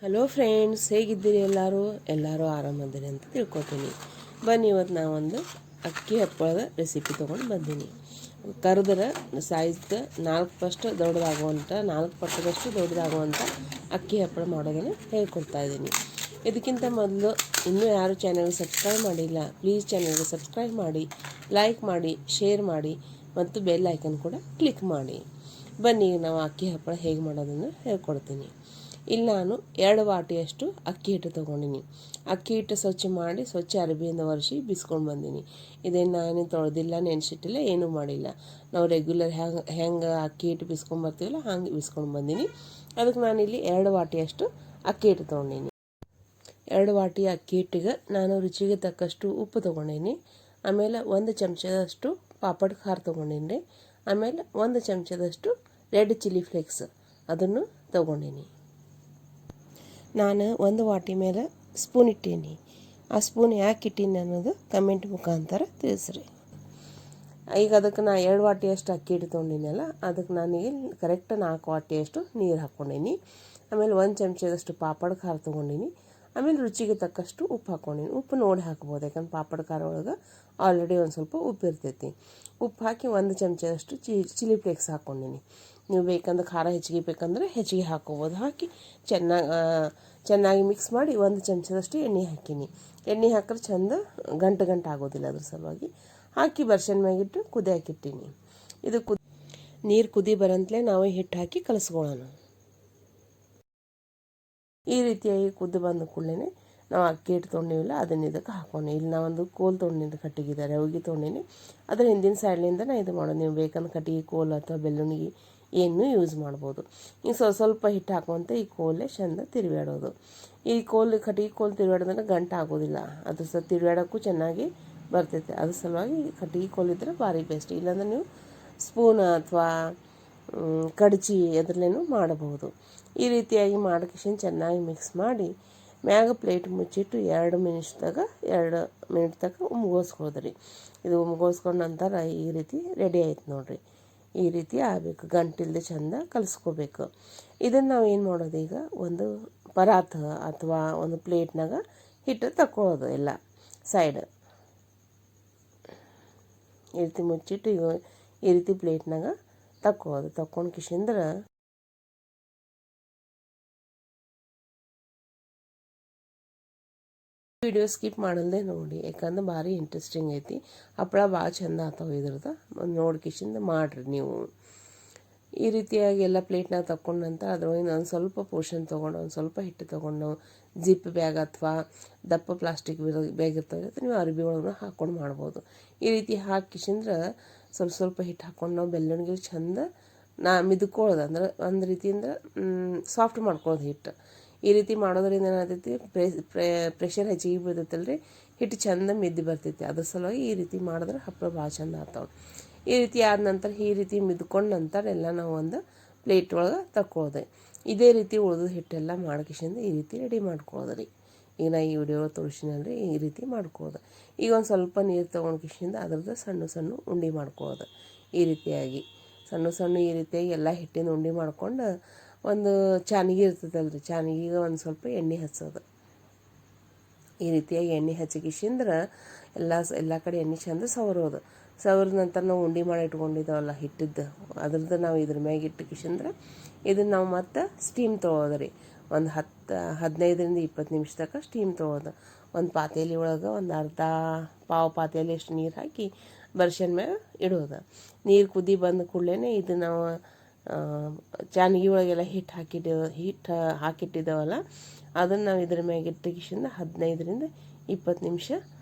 Hello friends, ಹೇಗಿದ್ದೀರಿ? ಎಲ್ಲರೂ ಆರಾಮದಿರಿ ಅಂತ ತಿಳ್ಕೊತೀನಿ. ಬನ್ನಿ, ಇವತ್ತು ನಾವೊಂದು ಅಕ್ಕಿ ಹಪ್ಪಳದ ರೆಸಿಪಿ ತೊಗೊಂಡು ಬಂದೀನಿ. ಕರೆದ್ರೆ ಸೈಜ್ಗೆ 4 ಪಟ್ಟದಷ್ಟು ದೊಡ್ಡದಾಗುವಂಥ ಅಕ್ಕಿ ಹಪ್ಪಳ ಮಾಡೋದನ್ನು ಹೇಳ್ಕೊಡ್ತಾ ಇದ್ದೀನಿ. ಇದಕ್ಕಿಂತ ಮೊದಲು ಇನ್ನೂ ಯಾರು ಚಾನಲ್ಗೆ ಸಬ್ಸ್ಕ್ರೈಬ್ ಮಾಡಿಲ್ಲ, ಪ್ಲೀಸ್ ಚಾನಲ್ಗೆ ಸಬ್ಸ್ಕ್ರೈಬ್ ಮಾಡಿ, ಲೈಕ್ ಮಾಡಿ, ಶೇರ್ ಮಾಡಿ ಮತ್ತು ಬೆಲ್ ಐಕನ್ ಕೂಡ ಕ್ಲಿಕ್ ಮಾಡಿ. ಬನ್ನಿ, ನಾವು ಅಕ್ಕಿ ಹಪ್ಪಳ ಹೇಗೆ ಮಾಡೋದನ್ನು ಹೇಳ್ಕೊಡ್ತೀನಿ. ಇಲ್ಲಿ ನಾನು 2 ವಾಟಿಯಷ್ಟು ಅಕ್ಕಿ ಹಿಟ್ಟು ತೊಗೊಂಡಿನಿ. ಅಕ್ಕಿ ಹಿಟ್ಟು ಸ್ವಚ್ಛ ಅರಿಬಿಯಿಂದ ಒರೆಸಿ ಬಿಸ್ಕೊಂಡು ಬಂದೀನಿ. ಇದೇನು ನಾನು ತೊಳೆದಿಲ್ಲ, ನೆನೆಸಿಟ್ಟಿಲ್ಲ, ಏನೂ ಮಾಡಿಲ್ಲ. ನಾವು ರೆಗ್ಯುಲರ್ ಹೆಂಗೆ ಅಕ್ಕಿ ಹಿಟ್ಟು ಬಿಸ್ಕೊಂಬರ್ತೀವಲ್ಲ ಹಂಗೆ ಬಿಸ್ಕೊಂಡು ಬಂದೀನಿ. ಅದಕ್ಕೆ ನಾನಿಲ್ಲಿ 2 ವಾಟಿಯಷ್ಟು ಅಕ್ಕಿ ಹಿಟ್ಟು ತೊಗೊಂಡಿನಿ. 2 ವಾಟಿ ಅಕ್ಕಿ ಹಿಟ್ಟಿಗೆ ನಾನು ರುಚಿಗೆ ತಕ್ಕಷ್ಟು ಉಪ್ಪು ತೊಗೊಂಡೀನಿ. ಆಮೇಲೆ 1 ಚಮಚದಷ್ಟು ಪಾಪಡ್ ಖಾರ ತೊಗೊಂಡೀನಿ ರೀ. ಆಮೇಲೆ 1 ಚಮಚದಷ್ಟು ರೆಡ್ ಚಿಲ್ಲಿ ಫ್ಲೇಕ್ಸ್ ಅದನ್ನು ತೊಗೊಂಡೀನಿ. ನಾನು 1 ವಾಟಿ ಮೇಲೆ ಸ್ಪೂನ್ ಇಟ್ಟೀನಿ. ಆ ಸ್ಪೂನ್ ಯಾಕೆ ಇಟ್ಟೀನಿ ಅನ್ನೋದು ಕಮೆಂಟ್ ಮುಖಾಂತರ ತಿಳಿಸ್ರಿ. ಈಗ ಅದಕ್ಕೆ ನಾನು 2 ವಾಟಿಯಷ್ಟು ಅಕ್ಕಿ ಹಿಟ್ಟು ತೊಗೊಂಡಿನಲ್ಲ, ಅದಕ್ಕೆ ನಾನೀಗ ಕರೆಕ್ಟ್ 4 ವಾಟಿಯಷ್ಟು ನೀರು ಹಾಕ್ಕೊಂಡೀನಿ. ಆಮೇಲೆ 1 ಚಮಚದಷ್ಟು ಪಾಪಡ್ ಖಾರ ತೊಗೊಂಡಿನಿ. ಆಮೇಲೆ ರುಚಿಗೆ ತಕ್ಕಷ್ಟು ಉಪ್ಪು ಹಾಕ್ಕೊಂಡೀನಿ. ಉಪ್ಪು ನೋಡಿ ಹಾಕ್ಬೋದು, ಯಾಕಂದ್ರೆ ಪಾಪಡ್ ಖಾರ ಒಳಗೆ ಆಲ್ರೆಡಿ ಒಂದು ಸ್ವಲ್ಪ ಉಪ್ಪು ಇರ್ತೈತಿ. ಉಪ್ಪು ಹಾಕಿ 1 ಚಮಚದಷ್ಟು ಚಿಲ್ಲಿ ಫ್ಲೇಕ್ಸ್ ಹಾಕ್ಕೊಂಡೀನಿ. ನೀವು ಬೇಕಂದ್ರೆ ಖಾರ ಹೆಚ್ಚಿಗೆ ಬೇಕಂದ್ರೆ ಹೆಚ್ಚಿಗೆ ಹಾಕ್ಕೋಬೋದು. ಹಾಕಿ ಚೆನ್ನಾಗಿ ಮಿಕ್ಸ್ ಮಾಡಿ 1 ಚಮಚದಷ್ಟು ಎಣ್ಣೆ ಹಾಕೀನಿ. ಎಣ್ಣೆ ಹಾಕಿದ್ರೆ ಚೆಂದ ಗಂಟು ಆಗೋದಿಲ್ಲ, ಅದ್ರ ಸಲುವಾಗಿ ಹಾಕಿ ಬರ್ಷನ್ ಮ್ಯಾಗಿಟ್ಟು ಕುದಿಯಾಕಿಟ್ಟೀನಿ. ಇದು ನೀರು ಕುದಿ ಬರಂತಲೇ ನಾವು ಹಿಟ್ಟು ಹಾಕಿ ಕಲಸ್ಕೊಳ್ಳೋಣ. ಈ ರೀತಿಯಾಗಿ ಕುದ್ದು ಬಂದ ಕೂಡಲೇ ನಾವು ಅಕ್ಕಿ ಹಿಟ್ಟು ತೊಗೊಂಡಿವಿಲ್ಲ ಅದನ್ನ ಇದಕ್ಕೆ ಹಾಕೊಂಡು, ಇಲ್ಲಿ ನಾವೊಂದು ಕೋಲ್ ತೊಗೊಂಡಿದ್ದು ಕಟ್ಟಿಗಿದ್ದಾರೆ, ರವಿಗೆ ತೊಗೊಂಡಿನಿ. ಅದರ ಹಿಂದಿನ ಸೈಡ್ಲಿಂದ ನಾನು ಇದು ಮಾಡೋದು. ನೀವು ಬೇಕಂದ್ರೆ ಕಟ್ಟಿಗೆ ಕೋಲ್ ಅಥವಾ ಬೆಲ್ಲುಣಿಗೆ ಏನು ಯೂಸ್ ಮಾಡ್ಬೋದು. ಈಗ ಸ್ವಲ್ಪ ಹಿಟ್ಟು ಹಾಕುವಂತೆ ಈ ಕೋಲೇ ಚೆಂದ ತಿರುಗಾಡೋದು. ಈ ಕಟ್ಟಿಗೆ ಕೋಲ್ ತಿರುಗಾಡೋದ್ರೆ ಗಂಟು ಆಗೋದಿಲ್ಲ, ಅದು ತಿರುಗಾಡೋಕ್ಕೂ ಚೆನ್ನಾಗಿ ಬರ್ತೈತೆ. ಅದ್ರ ಸಲುವಾಗಿ ಕಟ್ಟಿಗೆ ಕೋಲ್ ಇದ್ದರೆ ಭಾರಿ ಬೆಸ್ಟ್. ಇಲ್ಲಾಂದ್ರೆ ನೀವು ಸ್ಪೂನ್ ಅಥವಾ ಕಡ್ಚಿ ಅದರಲ್ಲೇನೂ ಮಾಡಬಹುದು. ಈ ರೀತಿಯಾಗಿ ಮಾಡ್ಕೊಂಡು ಚೆನ್ನಾಗಿ ಮಿಕ್ಸ್ ಮಾಡಿ ಮ್ಯಾಗ ಪ್ಲೇಟ್ ಮುಚ್ಚಿಟ್ಟು 2 ಮಿನಿಟ್ ತನಕ ಉಮ್ಗೋಸ್ಕೊಳ್ದ್ರಿ. ಇದು ಉಮ್ಗೋಸ್ಕೊಂಡ ನಂತರ ಈ ರೀತಿ ರೆಡಿ ಆಯ್ತು ನೋಡಿರಿ. ಈ ರೀತಿ ಆಗಬೇಕು, ಗಂಟಿಲ್ಲದೆ ಚೆಂದ ಕಲಿಸ್ಕೋಬೇಕು. ಇದನ್ನು ನಾವು ಏನು ಮಾಡೋದು, ಈಗ ಒಂದು ಪರಾತ ಅಥವಾ ಒಂದು ಪ್ಲೇಟ್ನಾಗ ಹಿಟ್ಟು ತಕ್ಕೊಳ್ಳೋದು. ಎಲ್ಲ ಸೈಡ್ ಈ ರೀತಿ ಮುಚ್ಚಿಟ್ಟು ಈ ರೀತಿ ಪ್ಲೇಟ್ನಾಗ ತಕ್ಕೊಂಡು ಕಿಶಿಂದ್ರೆ ವಿಡಿಯೋ ಸ್ಕಿಪ್ ಮಾಡಲ್ದೆ ನೋಡಿ, ಯಾಕಂದ್ರೆ ಭಾರಿ ಇಂಟ್ರೆಸ್ಟಿಂಗ್ ಐತಿ. ಹಪ್ಪಳ ಭಾಳ ಚೆಂದ ಆಗ್ತಾವೆ. ಇದ್ರದ್ದು ನೋಡಿ ಕಿಶಿಂದ ಮಾಡಿರಿ ನೀವು. ಈ ರೀತಿಯಾಗಿ ಎಲ್ಲ ಪ್ಲೇಟ್ನಾಗ ತಕ್ಕೊಂಡ ನಂತರ ಅದ್ರೊಳಗೆ ಒಂದು ಸ್ವಲ್ಪ ಪೋರ್ಷನ್ ತೊಗೊಂಡು ಒಂದು ಸ್ವಲ್ಪ ಹಿಟ್ಟು ತೊಗೊಂಡು ನಾವು ಜಿಪ್ ಬ್ಯಾಗ್ ಅಥವಾ ದಪ್ಪ ಪ್ಲಾಸ್ಟಿಕ್ ಬ್ಯಾಗ್ ಇರ್ತವೆ, ನೀವು ಅರ್ಬಿ ಒಳಗೆ ಹಾಕ್ಕೊಂಡು ಮಾಡ್ಬೋದು. ಈ ರೀತಿ ಹಾಕಿಸಿಂದ್ರೆ ಸ್ವಲ್ಪ ಹಿಟ್ಟು ಹಾಕ್ಕೊಂಡು ನಾವು ಬೆಲ್ಲಣಿಗೆ ಚೆಂದ ಮಿದ್ಕೊಳ್ಳೋದು, ಅಂದ್ರೆ ಒಂದು ರೀತಿಯಿಂದ ಸಾಫ್ಟ್ ಮಾಡ್ಕೊಳ್ಳೋದು ಹಿಟ್ಟು. ಈ ರೀತಿ ಮಾಡೋದ್ರಿಂದ ಏನಾಗ್ತೈತಿ, ಪ್ರೆಷರ್ ಹೆಚ್ಚಿಗೆ ಬೀಳ್ತೈತಲ್ರಿ, ಹಿಟ್ಟು ಚೆಂದ ಮಿದ್ದು ಬರ್ತೈತಿ. ಅದ್ರ ಸಲುವಾಗಿ ಈ ರೀತಿ ಮಾಡಿದ್ರೆ ಹಪ್ಪಳ ಭಾಳ ಚೆಂದ ಆಗ್ತಾವೆ. ಈ ರೀತಿ ಆದ ನಂತರ ಈ ರೀತಿ ಮಿದ್ಕೊಂಡ ನಂತರ ಎಲ್ಲ ನಾವು ಒಂದು ಪ್ಲೇಟ್ ಒಳಗೆ ತಕ್ಕೊಳ್ಳೋದೆ. ಇದೇ ರೀತಿ ಉಳಿದು ಹಿಟ್ಟೆಲ್ಲ ಮಾಡ್ಕಿಸಿಂದ ಈ ರೀತಿ ರೆಡಿ ಮಾಡ್ಕೊಳ್ಳೋದು ರೀ. ಈಗ ನಾ ಈ ವಿಡಿಯೋ ತೋರಿಸಿನಲ್ರಿ, ಈ ರೀತಿ ಮಾಡ್ಕೊಳ್ಳೋದು. ಈಗ ಒಂದು ಸ್ವಲ್ಪ ನೀರು ತೊಗೊಂಡು ಕಿಸಿಂದ ಅದ್ರದ್ದು ಸಣ್ಣ ಉಂಡೆ ಮಾಡ್ಕೊಳ್ಳೋದು. ಈ ರೀತಿಯಾಗಿ ಸಣ್ಣ ಈ ರೀತಿಯಾಗಿ ಎಲ್ಲ ಹಿಟ್ಟಿನ ಉಂಡೆ ಮಾಡ್ಕೊಂಡು ಒಂದು ಚಾನಿಗೆ ಇರ್ತದಲ್ರಿ, ಚಾನಿಗೆ ಒಂದು ಸ್ವಲ್ಪ ಎಣ್ಣೆ ಹಚ್ಚೋದು. ಈ ರೀತಿಯಾಗಿ ಎಣ್ಣೆ ಹಚ್ಚಿಕಿಸಿಂದ್ರೆ ಎಲ್ಲ ಕಡೆ ಎಣ್ಣೆ ಚೆಂದ ಸವರೋದು. ಸವರಿದ ನಂತರ ನಾವು ಉಂಡೆ ಮಾಡಿ ಇಟ್ಕೊಂಡಿದ್ದಾವಲ್ಲ ಹಿಟ್ಟಿದ್ದು, ಅದ್ರದ್ದು ನಾವು ಇದ್ರ ಮ್ಯಾಗ ಇಟ್ಟುಕಿಸಿಂದ್ರೆ ಇದನ್ನು ನಾವು ಮತ್ತೆ ಸ್ಟೀಮ್ ತೊಗೊಳೋದು ರೀ. ಒಂದು 15-20 ನಿಮಿಷ ತನಕ ಸ್ಟೀಮ್ ತೊಗೊಳೋದು. ಒಂದು ಪಾತೇಲಿ ಒಳಗೆ ಒಂದು ಪಾವು ಪಾತೇಲಿ ಅಷ್ಟು ನೀರು ಹಾಕಿ ಬರ್ಷನ್ ಮ್ಯಾಗ ಇಡೋದು. ನೀರು ಕುದಿ ಬಂದ ಕೂಡಲೇ ಇದು ನಾವು ಚಾನಿಗೆ ಒಳಗೆಲ್ಲ ಹಿಟ್ಟು ಹಾಕಿಟ್ಟಿದ್ದಾವಲ್ಲ ಅದನ್ನು ನಾವು ಇದ್ರ ಮ್ಯಾಗ ಇಟ್ಟುಕಿಸಿಂದ 15-20 ನಿಮಿಷ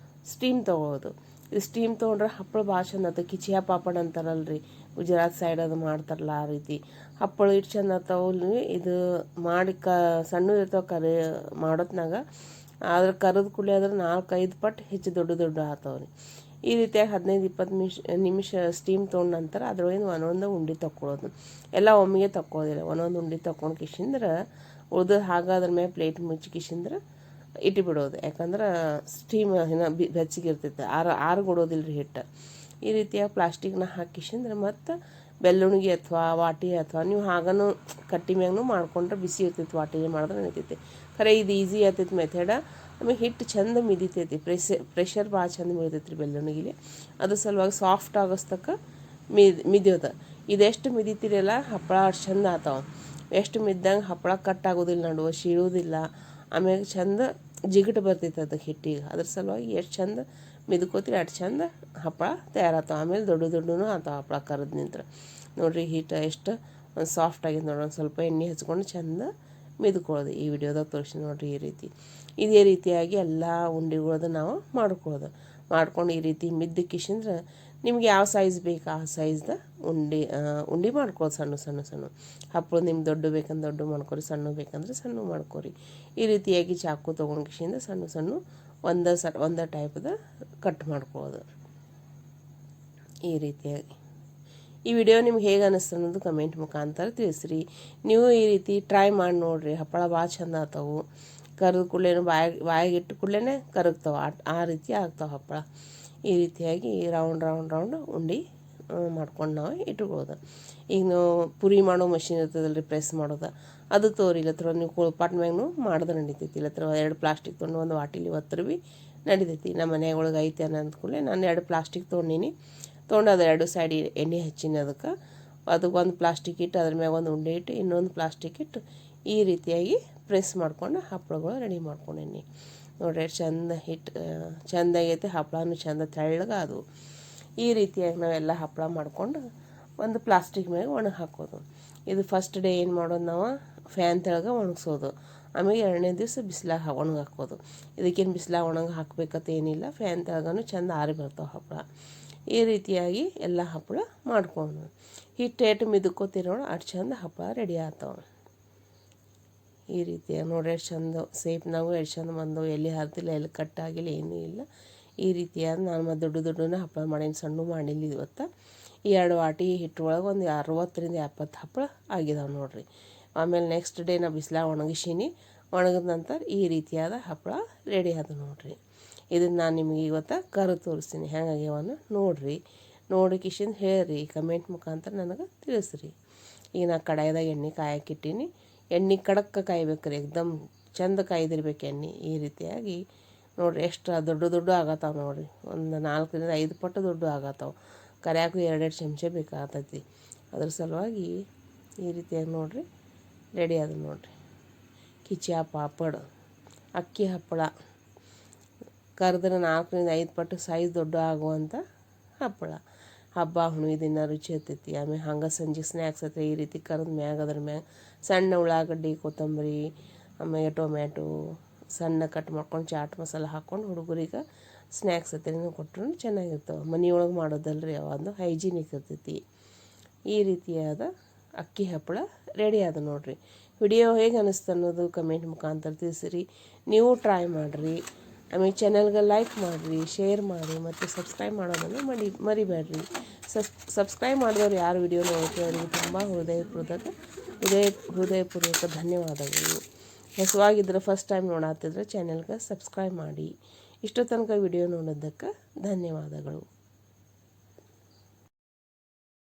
ಸ್ಟೀಮ್ ತೊಗೊಳೋದು. ಇದು ಸ್ಟೀಮ್ ತೊಗೊಂಡ್ರೆ ಹಪ್ಪಳ ಭಾಳ ಚೆಂದ ಆಗ್ತದೆ. ಕಿಚಿಯಾ ಪಾಪಡ್ ಅಂತಾರಲ್ರಿ, ಗುಜರಾತ್ ಸೈಡ್ ಅದು ಮಾಡ್ತಾರಲ್ಲ, ಆ ರೀತಿ ಹಪ್ಪಳ ಇಟ್ಟು ಚೆಂದ ಆಗ್ತಾವೆ. ಇದು ಮಾಡಿ ಸಣ್ಣ ಇರ್ತಾವೆ ಮಾಡೋತ್ನಾಗ, ಆದ್ರೆ ಕರೆದ ಕೂಡಲೇ ಆದ್ರೆ 4-5 ಪಟ್ಟು ಹೆಚ್ಚು ದೊಡ್ಡ ಆಗ್ತಾವೆ ರೀ. ಈ ರೀತಿಯಾಗಿ 15-20 ನಿಮಿಷ ಸ್ಟೀಮ್ ತೊಗೊಂಡ ನಂತರ ಅದ್ರೊಳಗೆ ಒಂದೊಂದು ಉಂಡೆ ತಕ್ಕೊಳ್ಳೋದು. ಎಲ್ಲ ಒಮ್ಮೆಗೆ ತಕ್ಕೊಳ್ಳೋದಿಲ್ಲ, ಒಂದೊಂದು ಉಂಡೆ ತಕ್ಕೊಂಡು ಕಿಸಿಂದ್ರೆ ಉಳ್ದು ಅದ್ರ ಮೇಲೆ ಪ್ಲೇಟ್ ಮುಚ್ಚಿ ಕಿಸಿಂದ್ರೆ ಇಟ್ಟುಬಿಡೋದು. ಯಾಕಂದ್ರೆ ಸ್ಟೀಮ್ ಬೆಚ್ಚಗೆ ಇರ್ತೈತೆ, ಆರು ಕೊಡೋದಿಲ್ಲ ರೀ ಹಿಟ್ಟು. ಈ ರೀತಿಯಾಗಿ ಪ್ಲಾಸ್ಟಿಕ್ನ ಹಾಕಿಸಿಂದ್ರೆ ಮತ್ತು ಬೆಳ್ಳುಣಿಗೆ ಅಥವಾ ವಾಟಿ ಅಥವಾ ನೀವು ಹಾಗನೂ ಕಟ್ಟಿ ಮ್ಯಾಗೂ ಮಾಡ್ಕೊಂಡ್ರೆ ಬಿಸಿ ಇರ್ತೈತಿ, ವಾಟಿಗೆ ಮಾಡಿದ್ರೆ ನಡೀತೈತಿ. ಖರೆ ಇದು ಈಸಿ ಆಗ್ತೈತಿ ಮೆಥಡ. ಆಮೇಲೆ ಹಿಟ್ಟು ಚಂದ ಮಿದಿತೈತಿ, ಪ್ರೆಷರ್ ಭಾಳ ಚಂದ ಮಿದಿತೈತಿ ರೀ ಬೆಳ್ಳುಣಿಗಿಲಿ. ಅದ್ರ ಸಲುವಾಗಿ ಸಾಫ್ಟ್ ಆಗೋಸ್ತಕ್ಕ ಮಿದಿಯೋದು. ಇದೆಷ್ಟು ಮಿದಿತೀರಲ್ಲ ಹಪ್ಪಳ ಅಷ್ಟು ಚಂದ ಆತಾವ. ಎಷ್ಟು ಮಿದ್ದಂಗೆ ಹಪ್ಪಳ ಕಟ್ ಆಗೋದಿಲ್ಲ, ನಡುವೆ ಶೀಳೋದಿಲ್ಲ. ಆಮೇಲೆ ಚಂದ ಜಿಗಟ್ ಬರ್ತೈತೆ ಅದಕ್ಕೆ ಹಿಟ್ಟಿಗೆ. ಅದ್ರ ಸಲುವಾಗಿ ಎಷ್ಟು ಚಂದ ಮಿದ್ಕೋತೀರಿ ಅಷ್ಟು ಚಂದ ಹಪ್ಪಳ ತಯಾರಾಗ್ತಾವೆ. ಆಮೇಲೆ ದೊಡ್ಡನೂ ಆತಾವೆ ಹಪ್ಪಳ ಕರೆದು ನಿಂತ್ರೆ. ನೋಡಿರಿ ಹಿಟ್ಟು ಎಷ್ಟು ಒಂದು ಸಾಫ್ಟ್ ಆಗಿದೆ ನೋಡಿ. ಒಂದು ಸ್ವಲ್ಪ ಎಣ್ಣೆ ಹಚ್ಕೊಂಡು ಚಂದ ಮಿದ್ಕೊಳ್ಳೋದು. ಈ ವಿಡಿಯೋದಾಗ ತೋರಿಸಿ ನೋಡಿರಿ ಈ ರೀತಿ. ಇದೇ ರೀತಿಯಾಗಿ ಎಲ್ಲ ಉಂಡೆಗಳದ್ದು ನಾವು ಮಾಡ್ಕೊಳ್ಳೋದು. ಮಾಡ್ಕೊಂಡು ಈ ರೀತಿ ಮಿದ್ದು ಕಿಶಿಂದ್ರೆ ನಿಮ್ಗೆ ಯಾವ ಸೈಜ್ ಬೇಕು ಆ ಸೈಜ್ದ ಉಂಡೆ ಮಾಡ್ಕೊಳ್ಳೋದು. ಸಣ್ಣ ಹಪ್ಪಳ ನಿಮ್ಗೆ ದೊಡ್ಡ ಬೇಕಂದ್ರೆ ದೊಡ್ಡ ಮಾಡ್ಕೊರಿ, ಸಣ್ಣ ಬೇಕಂದ್ರೆ ಸಣ್ಣ ಮಾಡ್ಕೊರಿ. ಈ ರೀತಿಯಾಗಿ ಚಾಕು ತೊಗೊಂಡು ಕಿಶಿಂದ ಸಣ್ಣ ಒಂದೇ ಟೈಪ್ದ ಕಟ್ ಮಾಡ್ಕೊಳ್ಳೋದು ಈ ರೀತಿಯಾಗಿ. ಈ ವಿಡಿಯೋ ನಿಮ್ಗೆ ಹೇಗೆ ಅನ್ನಿಸ್ತು ಅನ್ನೋದು ಕಮೆಂಟ್ ಮುಖಾಂತರ ತಿಳಿಸ್ರಿ. ನೀವು ಈ ರೀತಿ ಟ್ರೈ ಮಾಡಿ ನೋಡಿರಿ, ಹಪ್ಪಳ ಭಾಳ ಚಂದ ಆಗ್ತಾವೆ. ಕರೆದ ಕೂಡಲೇ ಬಾಯಿಗೆ ಇಟ್ಟು ಕೂಡಲೇ ಕರಗ್ತಾವೆ, ಆ ರೀತಿ ಆಗ್ತಾವೆ ಹಪ್ಪಳ. ಈ ರೀತಿಯಾಗಿ ರೌಂಡ್ ಉಂಡೆ ಮಾಡ್ಕೊಂಡು ನಾವು ಇಟ್ಕೊಳ್ಳೋದು. ಈಗ ನಾವು ಪುರಿ ಮಾಡೋ ಮಷಿನ್ ಇರ್ತದಲ್ಲ ರೀ, ಪ್ರೆಸ್ ಮಾಡೋದು, ಅದು ಇಲ್ಲತ್ರ ನೀವು ಕೋಳ್ಪಾಟ್ ಮ್ಯಾಗೂ ಮಾಡಿದ್ರೆ ನಡಿತೈತಿ. ಇಲ್ಲತ್ರ 2 ಪ್ಲಾಸ್ಟಿಕ್ ತೊಗೊಂಡು ಒಂದು ವಾಟಿಲಿ ಒತ್ತರು ಭೀ ನಡಿತೈತಿ. ನಮ್ಮ ಮನೆಯೊಳಗೆ ಐತೆ ಅಂದ್ಕೂಡಲೇ ನಾನು 2 ಪ್ಲಾಸ್ಟಿಕ್ ತೊಗೊಂಡಿನಿ. ತೊಗೊಂಡು ಅದು 2 ಸೈಡ್ ಎಣ್ಣೆ ಹಚ್ಚಿನಿ. ಅದಕ್ಕೆ ಒಂದು ಪ್ಲಾಸ್ಟಿಕ್ ಇಟ್ಟು ಅದ್ರ ಮ್ಯಾಗ ಒಂದು ಉಂಡೆ ಇಟ್ಟು ಇನ್ನೊಂದು ಪ್ಲಾಸ್ಟಿಕ್ ಇಟ್ಟು ಈ ರೀತಿಯಾಗಿ ಪ್ರೆಸ್ ಮಾಡ್ಕೊಂಡು ಹಪ್ಪಳಗಳು ರೆಡಿ ಮಾಡ್ಕೊಂಡೇನಿ. ನೋಡ್ರಿ ಎಷ್ಟು ಚಂದ ಹಿಟ್ಟು ಚೆಂದಾಗೈತೆ. ಹಪ್ಪಳನೂ ಚಂದ ತೆಳ್ಳಗೆ ಅದು. ಈ ರೀತಿಯಾಗಿ ನಾವೆಲ್ಲ ಹಪ್ಪಳ ಮಾಡ್ಕೊಂಡು ಒಂದು ಪ್ಲಾಸ್ಟಿಕ್ ಮ್ಯಾಗ ಒಣಗಿ ಹಾಕೋದು. ಇದು ಫಸ್ಟ್ ಡೇ ಏನು ಮಾಡೋದು, ನಾವು ಫ್ಯಾನ್ ತೆಳಗೆ ಒಣಗಿಸೋದು. ಆಮೇಲೆ 2ನೇ ದಿವಸ ಬಿಸಿಲಾಗ ಒಣಗಿ ಹಾಕೋದು. ಇದಕ್ಕೇನು ಬಿಸಿಲಾಗ ಒಣಗಿ ಹಾಕ್ಬೇಕಂತ ಏನಿಲ್ಲ, ಫ್ಯಾನ್ ತೆಳಗೂ ಚಂದ ಆರಿ ಬರ್ತಾವೆ ಹಪ್ಪಳ. ಈ ರೀತಿಯಾಗಿ ಎಲ್ಲ ಹಪ್ಪಳ ಮಾಡ್ಕೊಂಡು ಹಿಟ್ಟು ಏಟು ಮಿದ್ಕೋತಿರೋಣ ಅಷ್ಟು ಚಂದ ಹಪ್ಪಳ ರೆಡಿ ಆಗ್ತಾವೆ. ಈ ರೀತಿಯಾಗಿ ನೋಡ್ರಿ ಎಷ್ಟು ಚಂದ ಸೇಪ್ ನಾವು ಎಷ್ಟು ಚಂದ ಬಂದವು. ಎಲ್ಲಿ ಹರಿದಿಲ್ಲ, ಎಲ್ಲಿ ಕಟ್ಟಾಗಿಲ್ಲ, ಏನೂ ಇಲ್ಲ. ಈ ರೀತಿಯಾದ ನಾನು ಮತ್ತು ದೊಡ್ಡನ ಹಪ್ಪಳ ಮಾಡೀನಿ, ಸಣ್ಣ ಮಾಡಿಲ್ಲ ಇವತ್ತು. ಈ 2 ವಾಟಿ ಹಿಟ್ಟೊಳಗೆ ಒಂದು 60ರಿಂದ 70 ಹಪ್ಪಳ ಆಗಿದಾವೆ ನೋಡಿರಿ. ಆಮೇಲೆ ನೆಕ್ಸ್ಟ್ ಡೇ ನಾನು ಬಿಸಿಲಾಗ ಒಣಗಿಸೀನಿ. ಒಣಗಿದ ನಂತರ ಈ ರೀತಿಯಾದ ಹಪ್ಪಳ ರೆಡಿ ಆದ ನೋಡಿರಿ. ಇದನ್ನು ನಾನು ನಿಮಗೆ ಇವತ್ತು ಕರೆದು ತೋರಿಸ್ತೀನಿ, ಹೆಂಗಾಗ್ಯವನ್ನ ನೋಡಿರಿ. ನೋಡಿ ಕಿಶಿಂದ ಹೇಳ್ರಿ, ಕಮೆಂಟ್ ಮುಖಾಂತರ ನನಗೆ ತಿಳಿಸ್ರಿ. ಈಗ ನಾನು ಕಡಾಯಿದಾಗ ಎಣ್ಣೆ ಕಾಯಕ್ಕಿಟ್ಟೀನಿ. ಎಣ್ಣೆ ಕಡಕ್ಕೆ ಕಾಯ್ಬೇಕು ರೀ, ಎಕ್ದಮ್ ಚಂದ ಕಾಯ್ದಿರ್ಬೇಕು ಎಣ್ಣೆ. ಈ ರೀತಿಯಾಗಿ ನೋಡಿರಿ ಎಷ್ಟು ದೊಡ್ಡ ಆಗತ್ತಾವೆ ನೋಡಿರಿ. ಒಂದು 4ರಿಂದ 5 ಪಟ್ಟು ದೊಡ್ಡ ಆಗತ್ತಾವೆ. ಕರಿಯಾಕು 2 ಚಮಚ ಬೇಕಾಗ್ತೈತಿ. ಅದ್ರ ಸಲುವಾಗಿ ಈ ರೀತಿಯಾಗಿ ನೋಡಿರಿ ರೆಡಿ ಆದ ನೋಡಿರಿ. ಕಿಚಾ ಪಾಪಡ್, ಅಕ್ಕಿ ಹಪ್ಪಳ, ಕರೆದ್ರೆ 4ರಿಂದ 5 ಪಟ್ಟು ಸೈಜ್ ದೊಡ್ಡ ಆಗುವಂಥ ಹಪ್ಪಳ. ಹಬ್ಬ ಹುಣ್ಣಿಮೆ ದಿನ ರುಚಿ ಇರ್ತೈತಿ. ಆಮೇಲೆ ಹಂಗೆ ಸಂಜೆ ಸ್ನ್ಯಾಕ್ಸ್ ಹತ್ರ ಈ ರೀತಿ ಕರೆದ ಮ್ಯಾಗ ಅದ್ರ ಮ್ಯಾಗ ಸಣ್ಣ ಉಳ್ಳಾಗಡ್ಡಿ, ಕೊತ್ತಂಬರಿ, ಆಮೇಲೆ ಟೊಮ್ಯಾಟೊ ಸಣ್ಣ ಕಟ್ ಮಾಡ್ಕೊಂಡು ಚಾಟ್ ಮಸಾಲ ಹಾಕ್ಕೊಂಡು ಹುಡುಗರಿಗೆ ಸ್ನ್ಯಾಕ್ಸ್ ಹತ್ತಿರ ಕೊಟ್ಟರು ಚೆನ್ನಾಗಿರ್ತವೆ. ಮನೆಯೊಳಗೆ ಮಾಡೋದಲ್ರಿ, ಒಂದು ಹೈಜೀನಿಕ್ ಇರ್ತೈತಿ. ಈ ರೀತಿಯಾದ ಅಕ್ಕಿ ಹಪ್ಪಳ ರೆಡಿ ಆದ ನೋಡಿರಿ. ವಿಡಿಯೋ ಹೇಗೆ ಅನ್ನಿಸ್ತು ಅನ್ನೋದು ಕಮೆಂಟ್ ಮುಖಾಂತರ ತಿಳಿಸಿರಿ. ನೀವು ಟ್ರೈ ಮಾಡಿರಿ. ಆಮೇಲೆ ಚಾನಲ್ಗೆ ಲೈಕ್ ಮಾಡಿರಿ, ಶೇರ್ ಮಾಡಿ ಮತ್ತು ಸಬ್ಸ್ಕ್ರೈಬ್ ಮಾಡೋದನ್ನು ಮರಿಬೇಡ್ರಿ. ಸಬ್ಸ್ಕ್ರೈಬ್ ಮಾಡಿದವ್ರು ಯಾರು ವಿಡಿಯೋ ನೋಡ್ತೀವಿ ಅವರಿಗೆ ತುಂಬ ಹೃದಯಪೂರ್ವಕ ಧನ್ಯವಾದಗಳು. ಹೊಸವಾಗಿದ್ದರೆ ಫಸ್ಟ್ ಟೈಮ್ ನೋಡತ್ತಿದ್ರೆ ಚಾನಲ್ಗೆ ಸಬ್ಸ್ಕ್ರೈಬ್ ಮಾಡಿ. ಇಷ್ಟೋ ತನಕ ವಿಡಿಯೋ ನೋಡೋದಕ್ಕೆ ಧನ್ಯವಾದಗಳು.